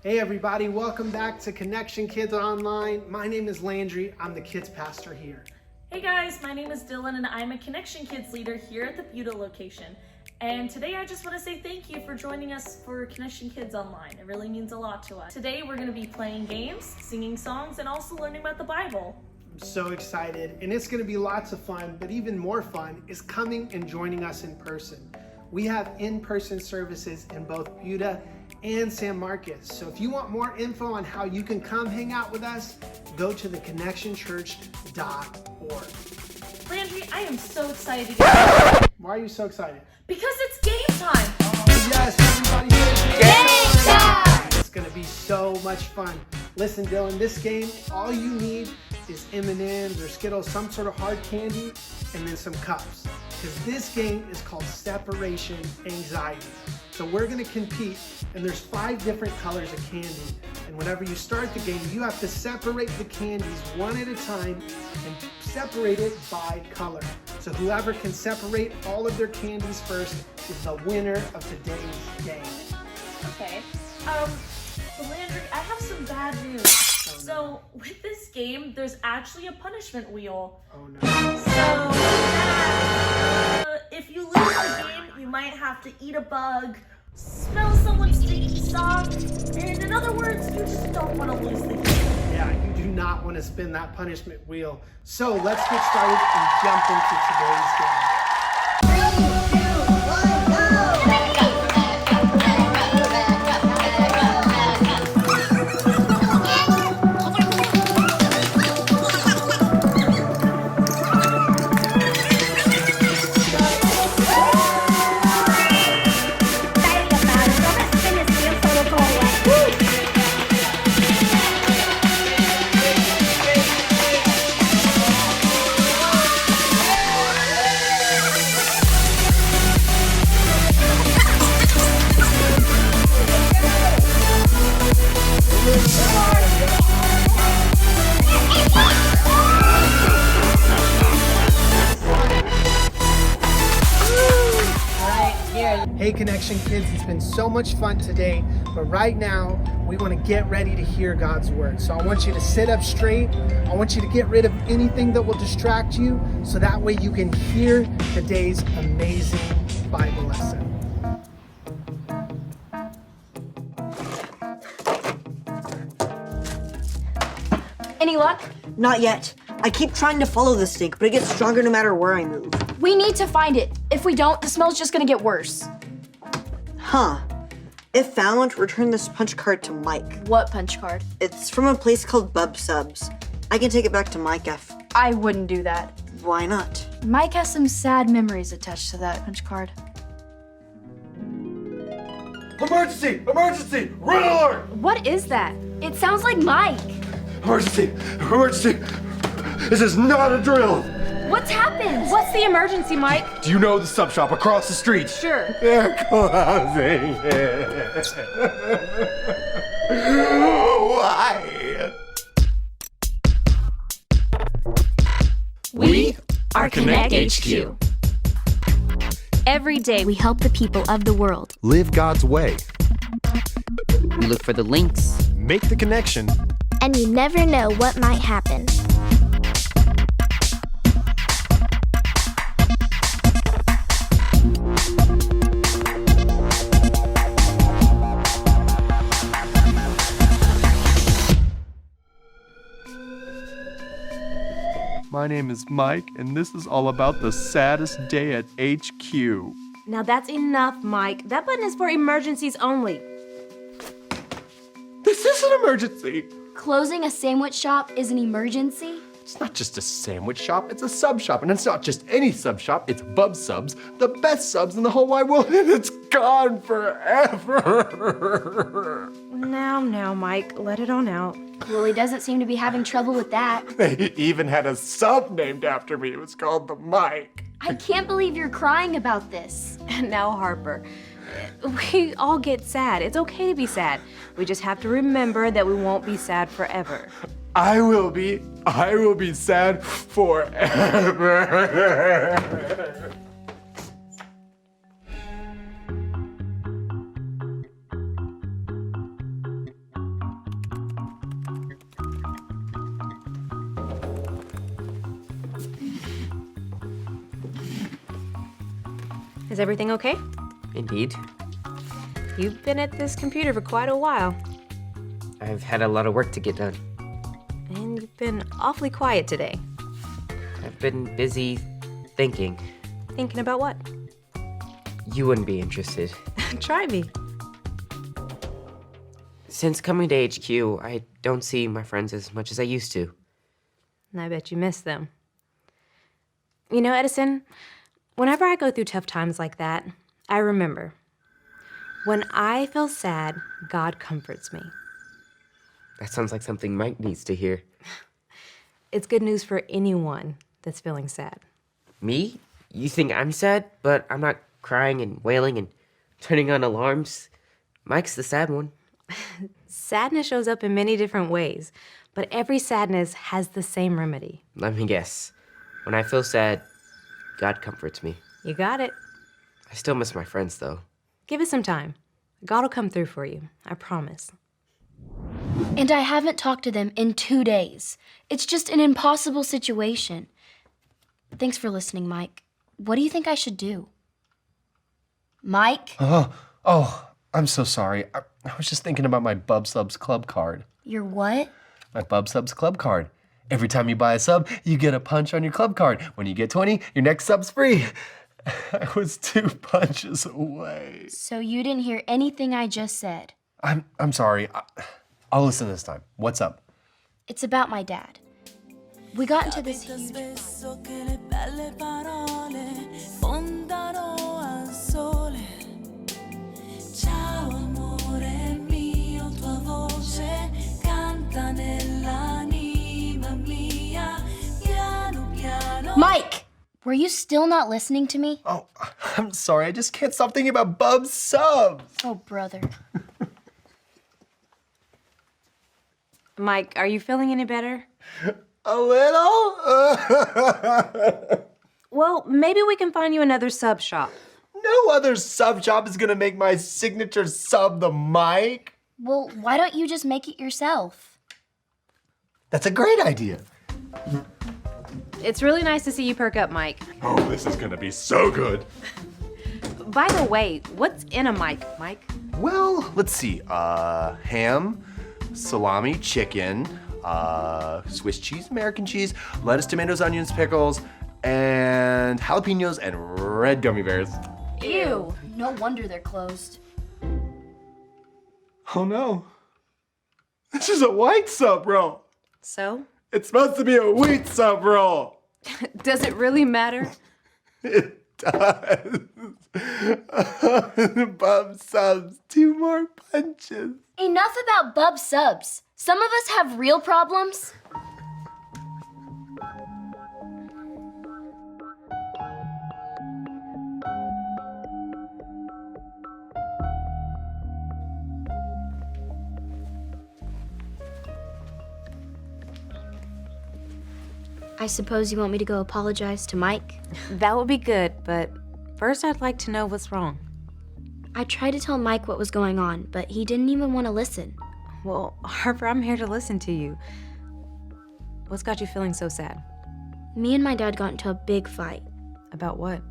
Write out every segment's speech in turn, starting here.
Hey everybody, welcome back to Konnection Kidz Online. My name is Landry, I'm the kids pastor here. Hey guys, my name is Dylan and I'm a Konnection Kidz leader here at the Buda location. And today I just want to say thank you for joining us for Konnection Kidz Online. It really means a lot to us. Today we're going to be playing games, singing songs, and also learning about the Bible. I'm so excited, and it's going to be lots of fun, but even more fun is coming and joining us in person. We have in-person services in both Buda and San Marcos. So if you want more info on how you can come hang out with us, go to thekonnectionchurch.org. Landry, I am so excited to get Why are you so excited? because it's game time. Oh, yes, everybody says Game time! It's gonna be so much fun. Listen, Dylan, this game, all you need is M&Ms or Skittles, some sort of hard candy, and then some cups. Because this game is called Separation Anxiety. So we're gonna compete, and there's 5 different colors of candy. And whenever you start the game, you have to separate the candies one at a time and separate it by color. So whoever can separate all of their candies first is the winner of today's game. Okay. Landry, I have some bad news. So with this game, there's actually a punishment wheel. Oh no. So if you lose the game, you might have to eat a bug, smell someone's stinky sock, and in other words, you just don't want to lose the game. Yeah, you do not want to spin that punishment wheel. So let's get started and jump into today's game. 3, 2, 1, go! Hey Konnection Kidz, it's been so much fun today, but right now we want to get ready to hear God's word. So I want you to sit up straight. I want you to get rid of anything that will distract you so that way you can hear today's amazing Bible lesson. Any luck? Not yet. I keep trying to follow the stink, but it gets stronger no matter where I move. We need to find it. If we don't, the smell's just gonna get worse. Huh. If found, return this punch card to Mike. What punch card? It's from a place called Bub Subs. I can take it back to Mike if... I wouldn't do that. Why not? Mike has some sad memories attached to that punch card. Emergency! Emergency! Red alert! What is that? It sounds like Mike. Emergency! Emergency! This is not a drill! What's happened? What's the emergency, Mike? Do you know the sub shop across the street? Sure. They're closing it. Why? We are Connect HQ. Every day we help the people of the world. Live God's way. We look for the links. Make the connection. And you never know what might happen. My name is Mike, and this is all about the saddest day at HQ. Now that's enough, Mike. That button is for emergencies only. This is an emergency! Closing a sandwich shop is an emergency? It's not just a sandwich shop, it's a sub shop. And it's not just any sub shop, it's Bub Subs, the best subs in the whole wide world, and it's gone forever. Now, Mike, let it on out. Well, he doesn't seem to be having trouble with that. They even had a sub named after me. It was called the Mike. I can't believe you're crying about this. And now, Harper, we all get sad. It's okay to be sad. We just have to remember that we won't be sad forever. I will be sad forever. Is everything okay? Indeed. You've been at this computer for quite a while. I've had a lot of work to get done. And you've been awfully quiet today. I've been busy thinking. Thinking about what? You wouldn't be interested. Try me. Since coming to HQ, I don't see my friends as much as I used to. And I bet you miss them. You know, Edison, whenever I go through tough times like that, I remember. When I feel sad, God comforts me. That sounds like something Mike needs to hear. It's good news for anyone that's feeling sad. Me? You think I'm sad, but I'm not crying and wailing and turning on alarms? Mike's the sad one. Sadness shows up in many different ways, but every sadness has the same remedy. Let me guess. When I feel sad, God comforts me. You got it. I still miss my friends, though. Give it some time. God will come through for you. I promise. And I haven't talked to them in 2 days. It's just an impossible situation. Thanks for listening, Mike. What do you think I should do? Mike? Oh, I'm so sorry. I was just thinking about my Bub Subs Club card. Your what? My Bub Subs Club card. Every time you buy a sub, you get a punch on your club card. When you get 20, your next sub's free. I was 2 punches away. So you didn't hear anything I just said? I'm sorry. I'll listen this time. What's up? It's about my dad. We got into this huge... Mike! Were you still not listening to me? Oh, I'm sorry. I just can't stop thinking about Bub Subs. Oh, brother. Mike, are you feeling any better? A little? Well, maybe we can find you another sub shop. No other sub shop is gonna make my signature sub the Mike. Well, why don't you just make it yourself? That's a great idea. It's really nice to see you perk up, Mike. Oh, this is gonna be so good. By the way, what's in a Mike, Mike? Well, let's see. Ham, salami, chicken, Swiss cheese, American cheese, lettuce, tomatoes, onions, pickles, and jalapenos and red gummy bears. Ew. No wonder they're closed. Oh no. This is a white sub roll. So? It's supposed to be a wheat sub roll. Does it really matter? It does. Bub Subs, 2 more punches. Enough about Bub Subs. Some of us have real problems. I suppose you want me to go apologize to Mike? That would be good, but first I'd like to know what's wrong. I tried to tell Mike what was going on, but he didn't even want to listen. Well, Harper, I'm here to listen to you. What's got you feeling so sad? Me and my dad got into a big fight. About what?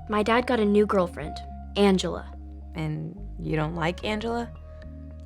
My dad got a new girlfriend, Angela. And you don't like Angela?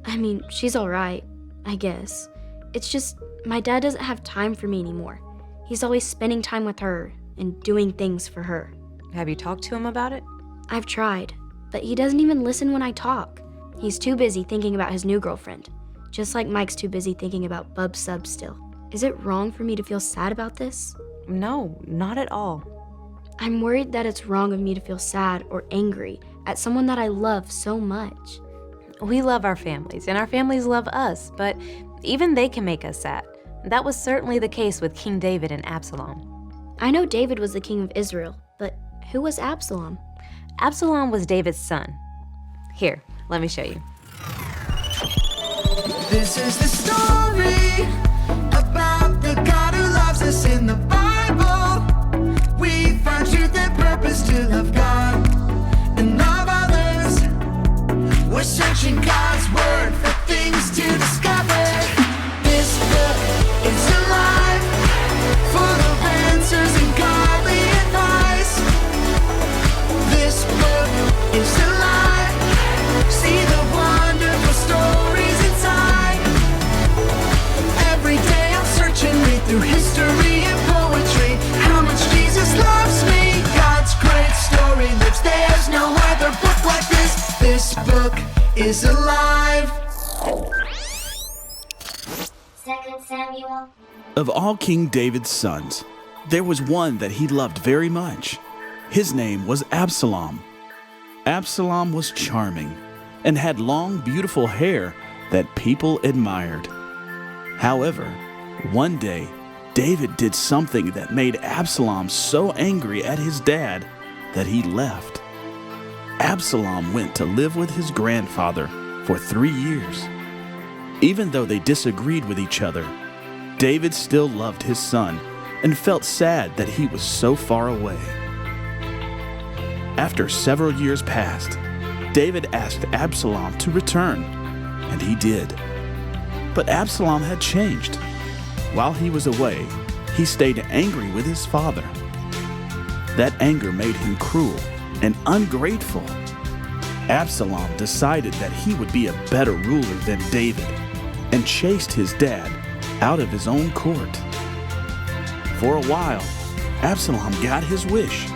I mean, she's all right, I guess. It's just, my dad doesn't have time for me anymore. He's always spending time with her and doing things for her. Have you talked to him about it? I've tried, but he doesn't even listen when I talk. He's too busy thinking about his new girlfriend, just like Mike's too busy thinking about Bub Subs still. Is it wrong for me to feel sad about this? No, not at all. I'm worried that it's wrong of me to feel sad or angry at someone that I love so much. We love our families, and our families love us, but even they can make us sad. That was certainly the case with King David and Absalom. I know David was the king of Israel, but who was Absalom? Absalom was David's son. Here, let me show you. This is the story about the God who loves us in the Bible. We find truth and purpose to love God and love others. We're searching God's word for things to discover. This book is alive, full of answers and godly advice. This this book is alive. 2 Samuel. Of all King David's sons, there was one that he loved very much. His name was Absalom. Absalom was charming and had long, beautiful hair that people admired. However, one day, David did something that made Absalom so angry at his dad that he left. Absalom went to live with his grandfather for 3 years. Even though they disagreed with each other, David still loved his son and felt sad that he was so far away. After several years passed, David asked Absalom to return, and he did. But Absalom had changed. While he was away, he stayed angry with his father. That anger made him cruel and ungrateful. Absalom decided that he would be a better ruler than David and chased his dad out of his own court. For a while, Absalom got his wish.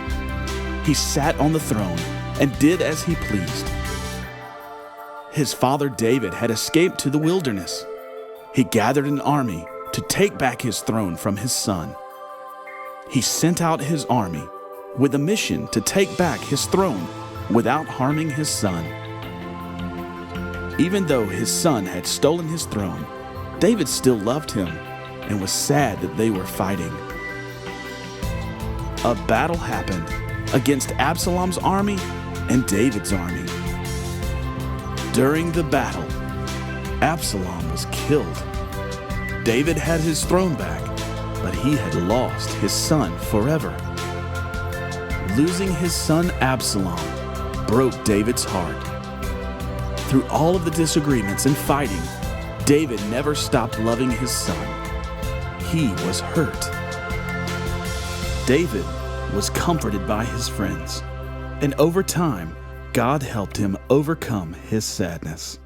He sat on the throne and did as he pleased. His father David had escaped to the wilderness. He gathered an army to take back his throne from his son. He sent out his army with a mission to take back his throne without harming his son. Even though his son had stolen his throne, David still loved him and was sad that they were fighting. A battle happened against Absalom's army and David's army. During the battle, Absalom was killed. David had his throne back, but he had lost his son forever. Losing his son Absalom broke David's heart. Through all of the disagreements and fighting, David never stopped loving his son. He was hurt. David was comforted by his friends, and over time, God helped him overcome his sadness.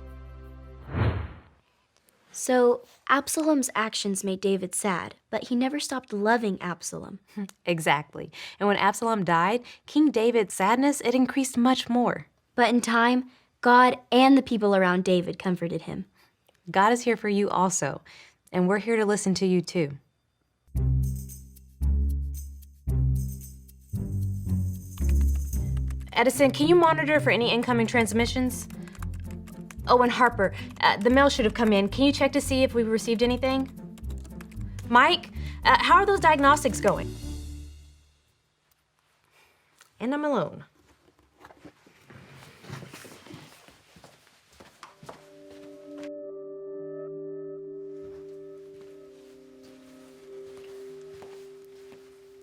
So, Absalom's actions made David sad, but he never stopped loving Absalom. Exactly. And when Absalom died, King David's sadness, it increased much more. But in time, God and the people around David comforted him. God is here for you also, and we're here to listen to you too. Edison, can you monitor for any incoming transmissions? Oh, and Harper, the mail should have come in. Can you check to see if we've received anything? Mike, how are those diagnostics going? And I'm alone.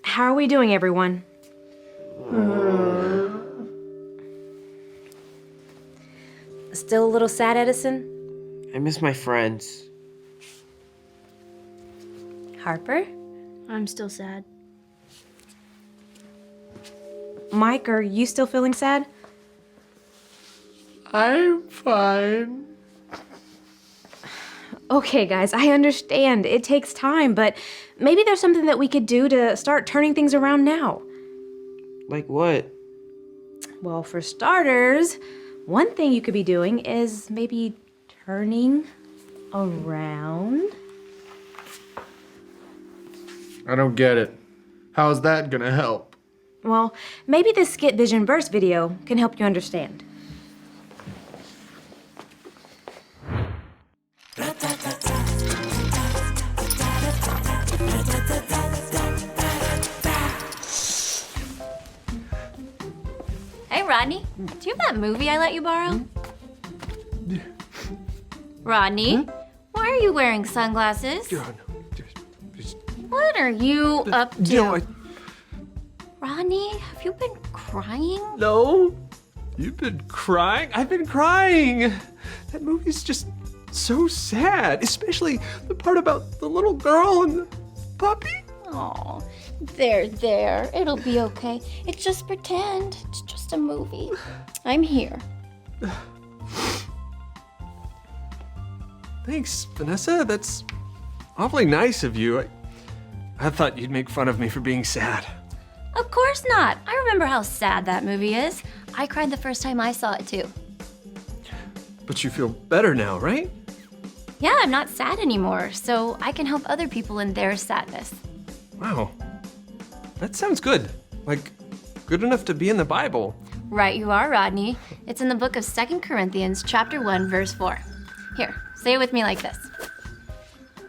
How are we doing, everyone? Still a little sad, Edison? I miss my friends. Harper? I'm still sad. Mike, are you still feeling sad? I'm fine. Okay, guys, I understand. It takes time, but maybe there's something that we could do to start turning things around now. Like what? Well, for starters, one thing you could be doing is maybe turning around. I don't get it. How's that gonna help? Well, maybe this Skit Vision Burst video can help you understand. Hey, Rodney, do you have that movie I let you borrow? Rodney, why are you wearing sunglasses? What are you up to? Rodney, have you been crying? No. You've been crying? I've been crying. That movie's just so sad, especially the part about the little girl and the puppy. Oh, there. It'll be okay. It's just pretend. It's just a movie. I'm here. Thanks, Vanessa. That's awfully nice of you. I thought you'd make fun of me for being sad. Of course not. I remember how sad that movie is. I cried the first time I saw it too. But you feel better now, right? Yeah, I'm not sad anymore, so I can help other people in their sadness. Wow. That sounds good. Like, good enough to be in the Bible. Right you are, Rodney. It's in the book of 2 Corinthians chapter 1, verse 4. Here, say it with me like this.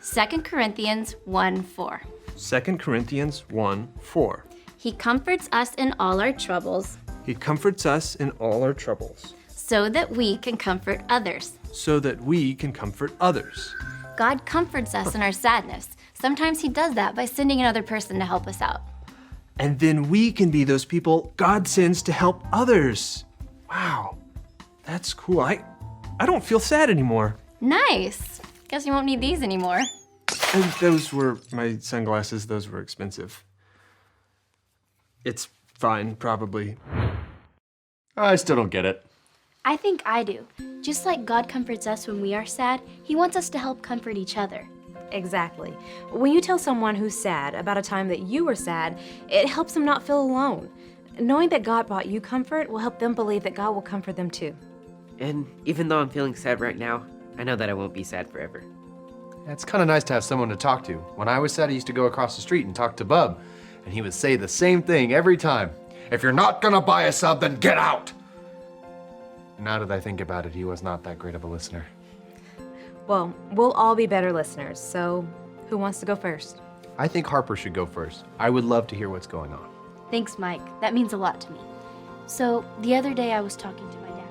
2 Corinthians 1:4. 2 Corinthians 1:4. He comforts us in all our troubles, He comforts us in all our troubles, so that we can comfort others. so that we can comfort others. God comforts us in our sadness. Sometimes he does that by sending another person to help us out. And then we can be those people God sends to help others. Wow, that's cool. I don't feel sad anymore. Nice. Guess you won't need these anymore. And those were my sunglasses. Those were expensive. It's fine, probably. I still don't get it. I think I do. Just like God comforts us when we are sad, he wants us to help comfort each other. Exactly. When you tell someone who's sad about a time that you were sad, it helps them not feel alone. Knowing that God brought you comfort will help them believe that God will comfort them too. And even though I'm feeling sad right now, I know that I won't be sad forever. It's kind of nice to have someone to talk to. When I was sad, I used to go across the street and talk to Bub, and he would say the same thing every time. If you're not gonna buy a sub, then get out! Now that I think about it, he was not that great of a listener. Well, we'll all be better listeners, so who wants to go first? I think Harper should go first. I would love to hear what's going on. Thanks, Mike. That means a lot to me. So, the other day I was talking to my dad.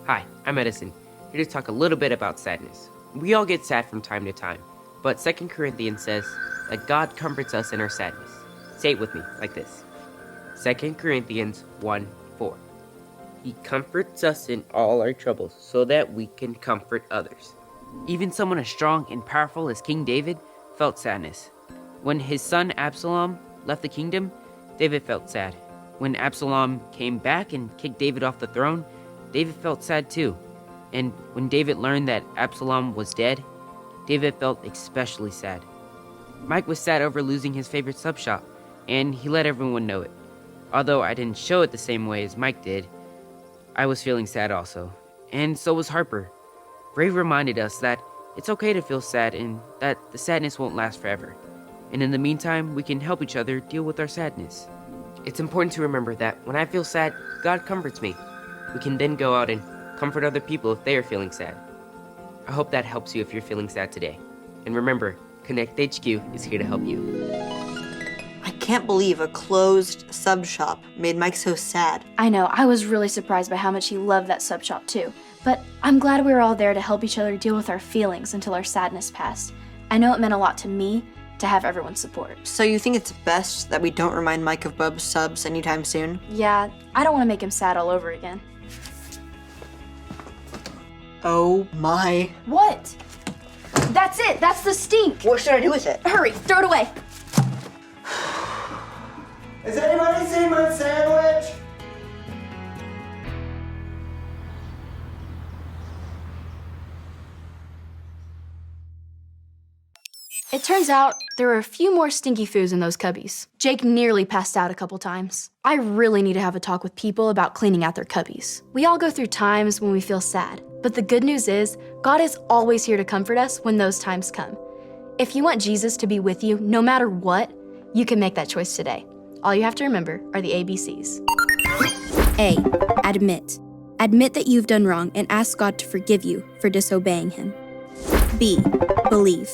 Hi, I'm Edison, here to talk a little bit about sadness. We all get sad from time to time, but 2 Corinthians says that God comforts us in our sadness. Say it with me, like this. 2 Corinthians 1:4. He comforts us in all our troubles so that we can comfort others. Even someone as strong and powerful as King David felt sadness. When his son Absalom left the kingdom, David felt sad. When Absalom came back and kicked David off the throne, David felt sad too. And when David learned that Absalom was dead, David felt especially sad. Mike was sad over losing his favorite sub shop, and he let everyone know it. Although I didn't show it the same way as Mike did, I was feeling sad also. And so was Harper. Ray reminded us that it's okay to feel sad and that the sadness won't last forever. And in the meantime, we can help each other deal with our sadness. It's important to remember that when I feel sad, God comforts me. We can then go out and comfort other people if they are feeling sad. I hope that helps you if you're feeling sad today. And remember, Connect HQ is here to help you. I can't believe a closed sub shop made Mike so sad. I know, I was really surprised by how much he loved that sub shop too. But I'm glad we were all there to help each other deal with our feelings until our sadness passed. I know it meant a lot to me to have everyone's support. So you think it's best that we don't remind Mike of Bub's subs anytime soon? Yeah, I don't want to make him sad all over again. Oh my. What? That's it! That's the stink! What should I do with it? Hurry, throw it away! Has anybody seen my sandwich? It turns out there are a few more stinky foods in those cubbies. Jake nearly passed out a couple times. I really need to have a talk with people about cleaning out their cubbies. We all go through times when we feel sad, but the good news is God is always here to comfort us when those times come. If you want Jesus to be with you no matter what, you can make that choice today. All you have to remember are the ABCs. A. Admit. Admit that you've done wrong and ask God to forgive you for disobeying Him. B. Believe.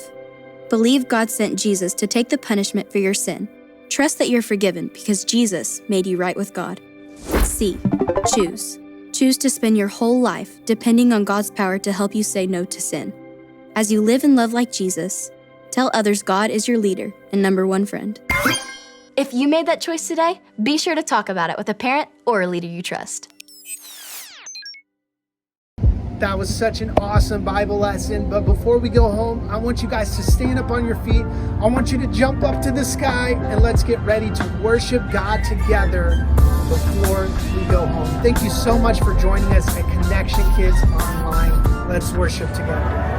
Believe God sent Jesus to take the punishment for your sin. Trust that you're forgiven because Jesus made you right with God. C. Choose. Choose to spend your whole life depending on God's power to help you say no to sin. As you live and love like Jesus, tell others God is your leader and number one friend. If you made that choice today, be sure to talk about it with a parent or a leader you trust. That was such an awesome Bible lesson, but before we go home, I want you guys to stand up on your feet. I want you to jump up to the sky, and let's get ready to worship God together before we go home. Thank you so much for joining us at Konnection Kidz Online. Let's worship together.